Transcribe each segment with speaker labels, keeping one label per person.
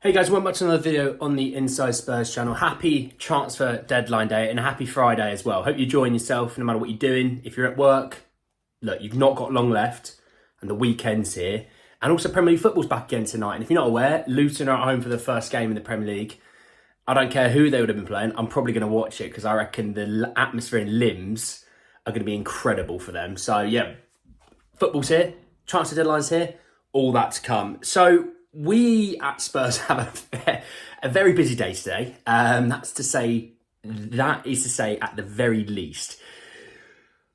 Speaker 1: Hey guys, welcome back to another video on the Inside Spurs channel. Happy transfer deadline day and a happy Friday as well. Hope you're enjoying yourself no matter what you're doing. If you're at work, look, you've not got long left and the weekend's here. And also Premier League football's back again tonight. And if you're not aware, Luton are at home for the first game in the Premier League. I don't care who they would have been playing. I'm probably going to watch it because I reckon the atmosphere in Limbs are going to be incredible for them. So yeah, football's here, transfer deadline's here, all that to come. So we at Spurs have a very busy day today. That is to say, at the very least,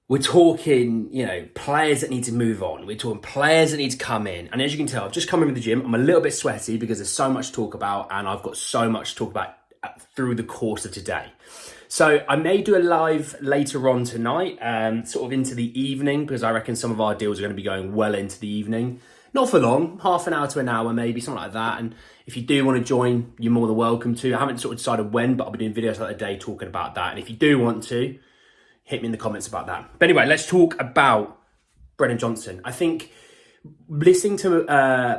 Speaker 1: we're talking, players that need to move on. We're talking players that need to come in. And as you can tell, I've just come in with the gym. I'm a little bit sweaty because there's so much to talk about, and I've got so much to talk about through the course of today. So I may do a live later on tonight, sort of into the evening, because I reckon some of our deals are going to be going well into the evening. Not for long, half an hour to an hour, maybe, something like that. And if you do want to join, you're more than welcome to. I haven't sort of decided when, but I'll be doing videos like the day talking about that. And if you do want to, hit me in the comments about that. But anyway, let's talk about Brennan Johnson. I think listening to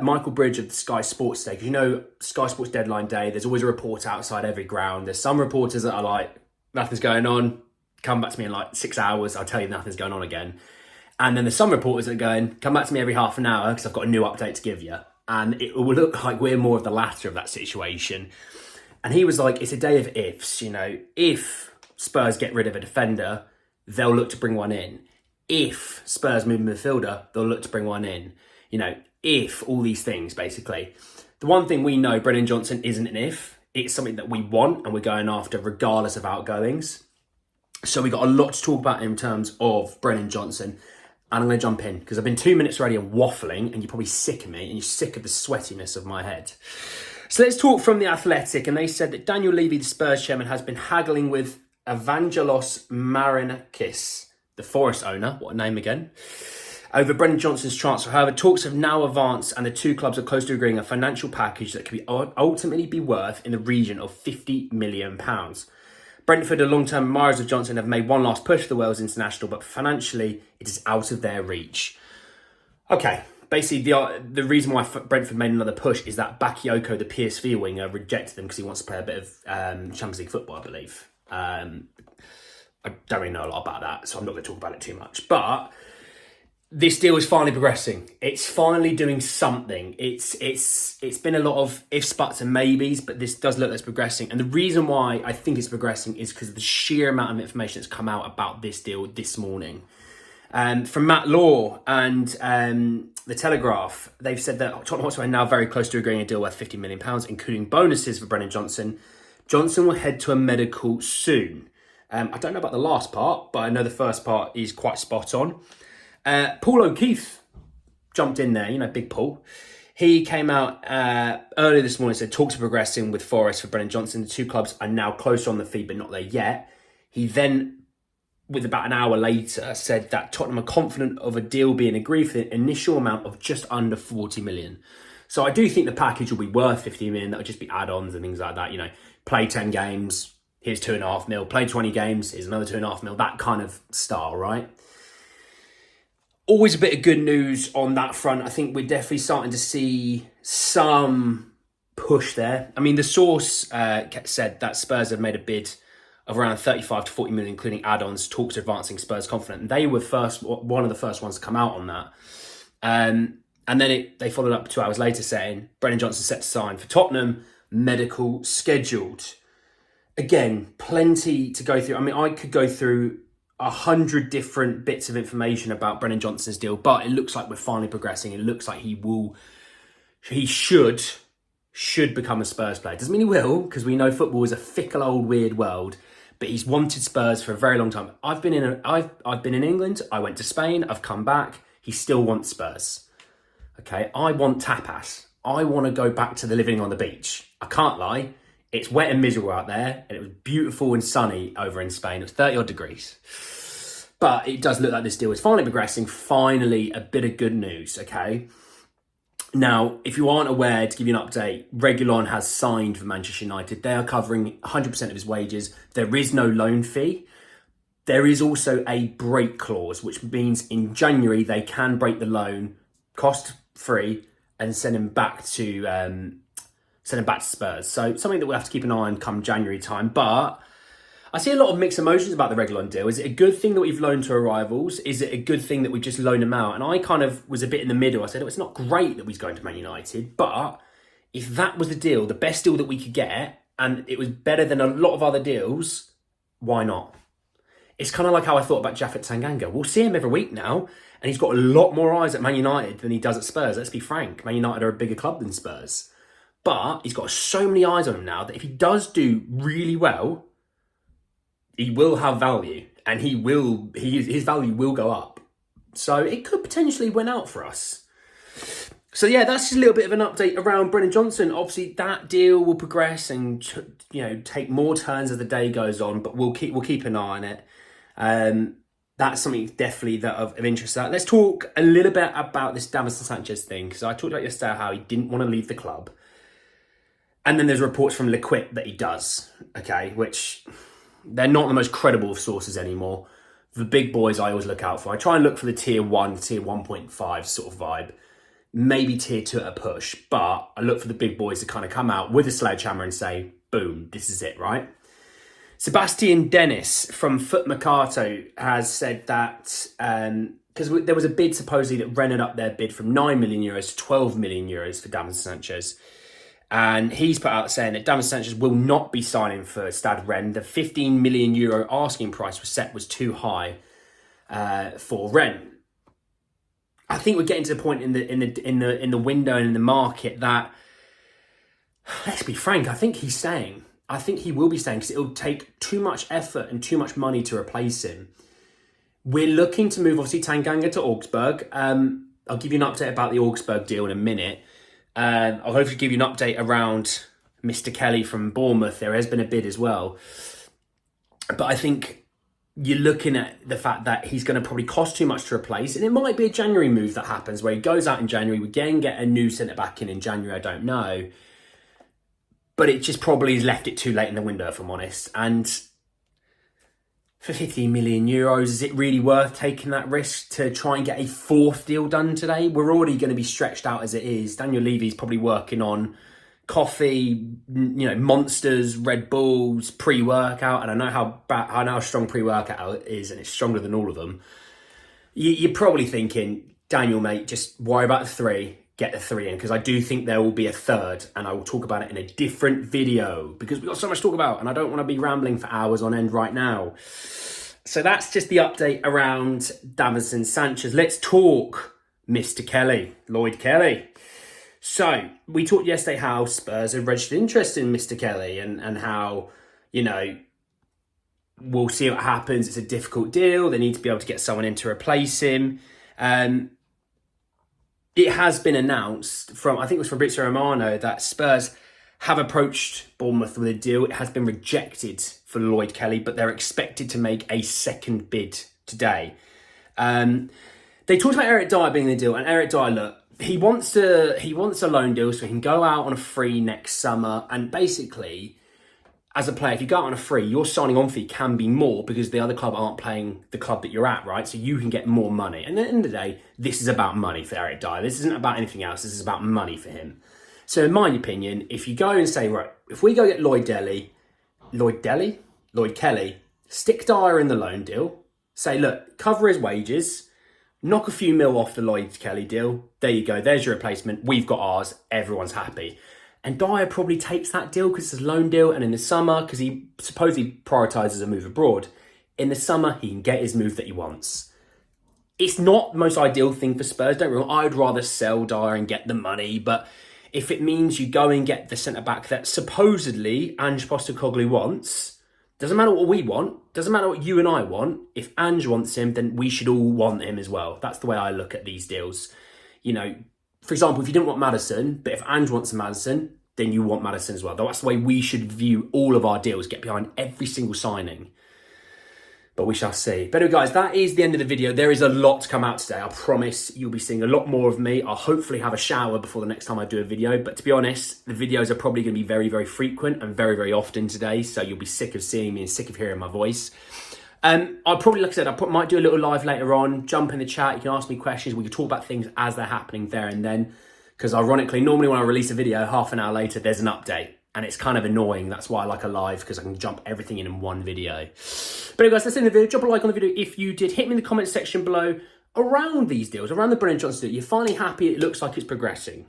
Speaker 1: Michael Bridge of the Sky Sports today, because Sky Sports deadline day, there's always a reporter outside every ground. There's some reporters that are like, nothing's going on. Come back to me in like 6 hours. I'll tell you nothing's going on again. And then there's some reporters that are going, come back to me every half an hour because I've got a new update to give you. And it will look like we're more of the latter of that situation. And he was like, it's a day of ifs. If Spurs get rid of a defender, they'll look to bring one in. If Spurs move a midfielder, they'll look to bring one in. If all these things, basically. The one thing we know, Brennan Johnson isn't an if. It's something that we want and we're going after regardless of outgoings. So we got a lot to talk about in terms of Brennan Johnson. And I'm going to jump in because I've been 2 minutes already of waffling and you're probably sick of me and you're sick of the sweatiness of my head. So let's talk from The Athletic. And they said that Daniel Levy, the Spurs chairman, has been haggling with Evangelos Marinakis, the Forest owner, what a name again, over Brennan Johnson's transfer. However, talks have now advanced and the two clubs are close to agreeing a financial package that could ultimately be worth in the region of £50 million. Brentford, a long-term admirers of Johnson, have made one last push for the Wales international, but financially, it is out of their reach. Okay, basically, the reason why Brentford made another push is that Bakayoko, the PSV winger, rejected them because he wants to play a bit of Champions League football, I believe. I don't really know a lot about that, so I'm not going to talk about it too much. But this deal is finally progressing. It's finally doing something. It's been a lot of ifs, buts and maybes, but this does look like it's progressing. And the reason why I think it's progressing is because of the sheer amount of information that's come out about this deal this morning. From Matt Law and The Telegraph, they've said that Tottenham Hotspur are now very close to agreeing a deal worth £50 million, including bonuses for Brennan Johnson. Johnson will head to a medical soon. I don't know about the last part, but I know the first part is quite spot on. Paul O'Keefe jumped in there, Big Paul. He came out earlier this morning and said talks are progressing with Forest for Brennan Johnson. The two clubs are now closer on the fee, but not there yet. He then, with about an hour later, said that Tottenham are confident of a deal being agreed for the initial amount of just under 40 million. So I do think the package will be worth 50 million. That'll just be add-ons and things like that. Play 10 games, here's 2.5 mil. Play 20 games, here's another 2.5 mil. That kind of style, right? Always a bit of good news on that front. I think we're definitely starting to see some push there. I mean, the source said that Spurs have made a bid of around 35 to 40 million, including add-ons, talks advancing Spurs confident. And they were one of the first ones to come out on that. And then they followed up 2 hours later saying, Brennan Johnson set to sign for Tottenham, medical scheduled. Again, plenty to go through. I mean, I could go through 100 different bits of information about Brennan Johnson's deal, but it looks like we're finally progressing. It looks like he should become a Spurs player. Doesn't mean he will, because we know football is a fickle old weird world, but he's wanted Spurs for a very long time. I've been in England, I went to Spain, I've come back, he still wants Spurs. Okay, I want tapas. I want to go back to the living on the beach. I can't lie. It's wet and miserable out there, and it was beautiful and sunny over in Spain. It was 30 odd degrees. But it does look like this deal is finally progressing. Finally, a bit of good news, okay? Now, if you aren't aware, to give you an update, Reguilon has signed for Manchester United. They are covering 100% of his wages. There is no loan fee. There is also a break clause, which means in January they can break the loan cost-free and send him back to send him back to Spurs. So something that we'll have to keep an eye on come January time. But I see a lot of mixed emotions about the Reguilon deal. Is it a good thing that we've loaned to our rivals? Is it a good thing that we just loaned him out? And I kind of was a bit in the middle. I said, oh, it's not great that he's going to Man United, but if that was the deal, the best deal that we could get, and it was better than a lot of other deals, why not? It's kind of like how I thought about Japhet Tanganga. We'll see him every week now, and he's got a lot more eyes at Man United than he does at Spurs. Let's be frank. Man United are a bigger club than Spurs. But he's got so many eyes on him now that if he does do really well, he will have value, and his value will go up. So it could potentially win out for us. So yeah, that's just a little bit of an update around Brennan Johnson. Obviously, that deal will progress and take more turns as the day goes on, but we'll keep an eye on it. That's something definitely that of interest. Let's talk a little bit about this Davinson Sanchez thing, because I talked about yesterday how he didn't want to leave the club, and then there's reports from Liquid that he does. Okay, which they're not the most credible of sources anymore. The big boys I always look out for. I try and look for the tier 1, tier 1.5 sort of vibe. Maybe tier 2 at a push, but I look for the big boys to kind of come out with a sledgehammer and say, boom, this is it, right? Sebastian Dennis from Foot Mercato has said that, because there was a bid supposedly that Rennes up their bid from 9 million euros to 12 million euros for Davinson Sanchez. And he's put out saying that Davinson Sanchez will not be signing for Stade Rennes. The 15 million euro asking price was too high for Rennes. I think we're getting to the point in the window and in the market that, let's be frank, I think he's staying. I think he will be staying because it'll take too much effort and too much money to replace him. We're looking to move, obviously, Tanganga to Augsburg. I'll give you an update about the Augsburg deal in a minute. I'll hopefully give you an update around Mr. Kelly from Bournemouth. There has been a bid as well. But I think you're looking at the fact that he's going to probably cost too much to replace. And it might be a January move that happens where he goes out in January. We again get a new centre-back in January, I don't know. But it just probably has left it too late in the window, if I'm honest. And for 15 million euros, is it really worth taking that risk to try and get a fourth deal done today? We're already going to be stretched out as it is. Daniel Levy's probably working on coffee, Monsters, Red Bulls, pre-workout, and I know how strong pre-workout is, and it's stronger than all of them. You're probably thinking, Daniel, mate, just worry about the 3, get the 3 in, because I do think there will be a third, and I will talk about it in a different video, because we've got so much to talk about, and I don't want to be rambling for hours on end right now. So that's just the update around Davinson Sanchez. Let's talk Mr. Kelly, Lloyd Kelly. So we talked yesterday how Spurs have registered interest in Mr. Kelly and how, we'll see what happens. It's a difficult deal. They need to be able to get someone in to replace him. It has been announced from, I think it was Fabrizio Romano, that Spurs have approached Bournemouth with a deal. It has been rejected for Lloyd Kelly, but they're expected to make a second bid today. They talked about Eric Dyer being the deal, and Eric Dyer, look, he wants a loan deal so he can go out on a free next summer. And basically, as a player, if you go out on a free, your signing on fee can be more because the other club aren't playing the club that you're at, right? So you can get more money. And at the end of the day, this is about money for Eric Dyer. This isn't about anything else. This is about money for him. So in my opinion, if you go and say, right, if we go get Lloyd Kelly, stick Dyer in the loan deal, say, look, cover his wages, knock a few mil off the Lloyd Kelly deal. There you go. There's your replacement. We've got ours. Everyone's happy. And Dyer probably takes that deal because it's a loan deal. And in the summer, because he supposedly prioritises a move abroad, in the summer, he can get his move that he wants. It's not the most ideal thing for Spurs. Don't get me wrong. I'd rather sell Dyer and get the money. But if it means you go and get the centre-back that supposedly Ange Postecoglou wants, doesn't matter what we want, doesn't matter what you and I want. If Ange wants him, then we should all want him as well. That's the way I look at these deals. For example, if you didn't want Maddison, but if Ange wants Maddison, then you want Maddison as well. That's the way we should view all of our deals, get behind every single signing. But we shall see. But anyway, guys, that is the end of the video. There is a lot to come out today. I promise you'll be seeing a lot more of me. I'll hopefully have a shower before the next time I do a video. But to be honest, the videos are probably going to be very, very frequent and very, very often today. So you'll be sick of seeing me and sick of hearing my voice. I'll probably, like I said, might do a little live later on. Jump in the chat. You can ask me questions. We can talk about things as they're happening there and then. because ironically, normally when I release a video, half an hour later, there's an update. And it's kind of annoying. That's why I like a live, because I can jump everything in one video. But anyway, guys, that's the end of the video. Drop a like on the video if you did. Hit me in the comments section below around these deals, around the Brennan Johnson deal. You're finally happy it looks like it's progressing.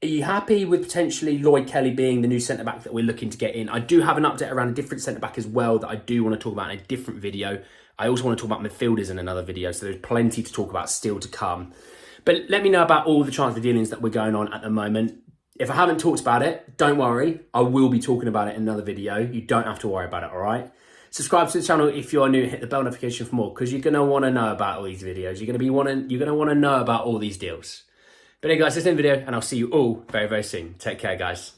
Speaker 1: Are you happy with potentially Lloyd Kelly being the new centre-back that we're looking to get in? I do have an update around a different centre-back as well that I do want to talk about in a different video. I also want to talk about midfielders in another video, so there's plenty to talk about still to come. But let me know about all the transfer dealings that we're going on at the moment. If I haven't talked about it, don't worry. I will be talking about it in another video. You don't have to worry about it, all right? Subscribe to the channel if you're new. Hit the bell notification for more, because you're going to want to know about all these videos. You're going to want to know about all these deals. But anyway, guys, that's the end of the video, and I'll see you all very, very soon. Take care, guys.